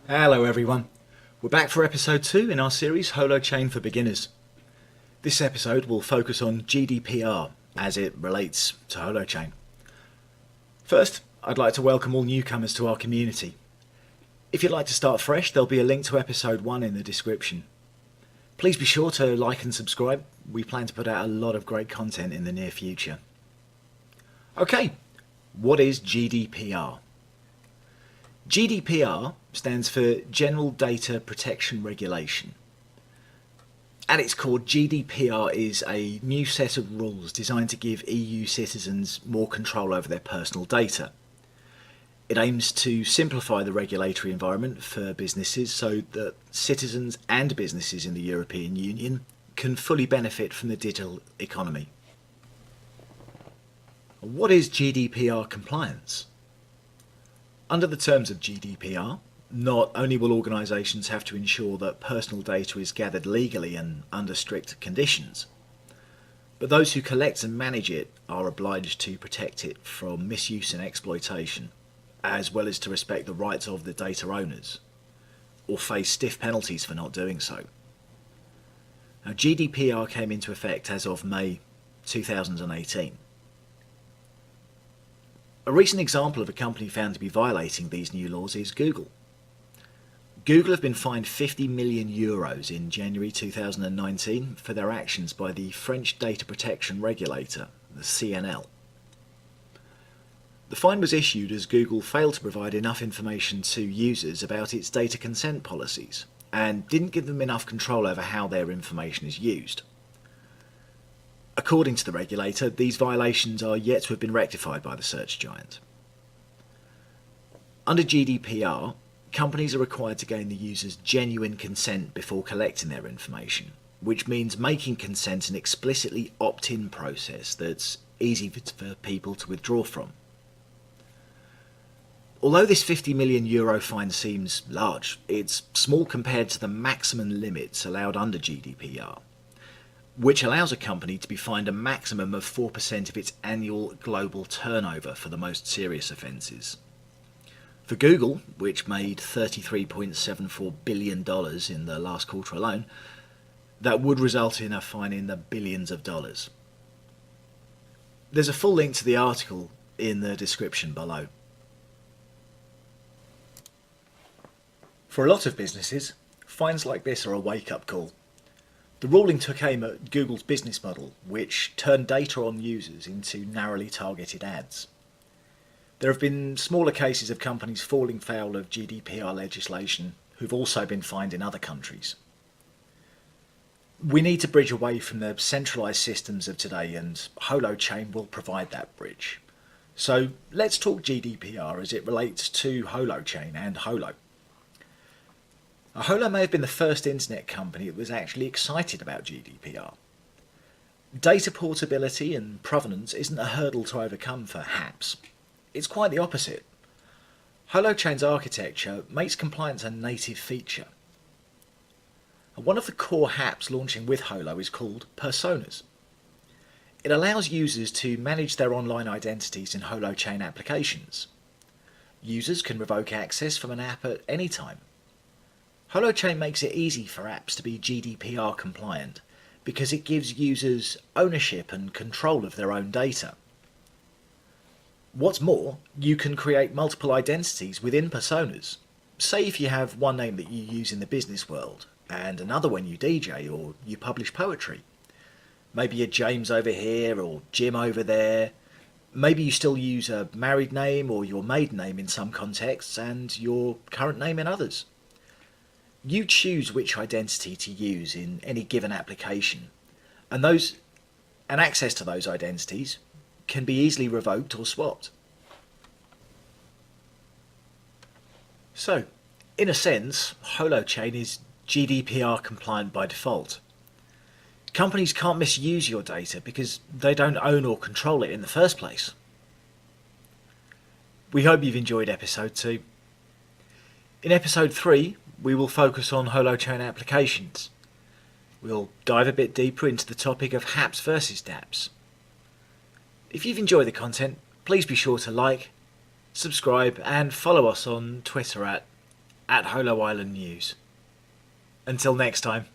Hello everyone, we're back for episode 2 in our series Holochain for Beginners. This episode will focus on GDPR as it relates to Holochain. First, I'd like to welcome all newcomers to our community. If you'd like to start fresh, there'll be a link to episode 1 in the description. Please be sure to like and subscribe, we plan to put out a lot of great content in the near future. Okay, what is GDPR? GDPR stands for General Data Protection Regulation. At its core, GDPR is a new set of rules designed to give EU citizens more control over their personal data. It aims to simplify the regulatory environment for businesses so that citizens and businesses in the European Union can fully benefit from the digital economy. What is GDPR compliance? Under the terms of GDPR, not only will organisations have to ensure that personal data is gathered legally and under strict conditions, but those who collect and manage it are obliged to protect it from misuse and exploitation, as well as to respect the rights of the data owners, or face stiff penalties for not doing so. Now, GDPR came into effect as of May 2018. A recent example of a company found to be violating these new laws is Google. Google have been fined 50 million euros in January 2019 for their actions by the French data protection regulator, the CNL. The fine was issued as Google failed to provide enough information to users about its data consent policies and didn't give them enough control over how their information is used. According to the regulator, these violations are yet to have been rectified by the search giant. Under GDPR, companies are required to gain the user's genuine consent before collecting their information, which means making consent an explicitly opt-in process that's easy for people to withdraw from. Although this €50 million fine seems large, it's small compared to the maximum limits allowed under GDPR, which allows a company to be fined a maximum of 4% of its annual global turnover for the most serious offences. For Google, which made $33.74 billion in the last quarter alone, that would result in a fine in the billions of dollars. There's a full link to the article in the description below. For a lot of businesses, fines like this are a wake-up call. The ruling took aim at Google's business model, which turned data on users into narrowly targeted ads. There have been smaller cases of companies falling foul of GDPR legislation who've also been fined in other countries. We need to bridge away from the centralised systems of today, and Holochain will provide that bridge. So let's talk GDPR as it relates to Holochain and Holo. Holo may have been the first internet company that was actually excited about GDPR. Data portability and provenance isn't a hurdle to overcome for HAPs. It's quite the opposite. Holochain's architecture makes compliance a native feature. One of the core HAPs launching with Holo is called Personas. It allows users to manage their online identities in Holochain applications. Users can revoke access from an app at any time. Holochain makes it easy for apps to be GDPR compliant because it gives users ownership and control of their own data. What's more, you can create multiple identities within personas. Say if you have one name that you use in the business world and another when you DJ or you publish poetry. Maybe you're James over here or Jim over there. Maybe you still use a married name or your maiden name in some contexts and your current name in others. You choose which identity to use in any given application, and access to those identities can be easily revoked or swapped. So, in a sense, Holochain is GDPR compliant by default. Companies can't misuse your data because they don't own or control it in the first place. We hope you've enjoyed episode 2. In episode 3, we will focus on Holochain applications. We'll dive a bit deeper into the topic of HAPs versus DAPs. If you've enjoyed the content, please be sure to like, subscribe and follow us on Twitter at at HoloIsland News. Until next time.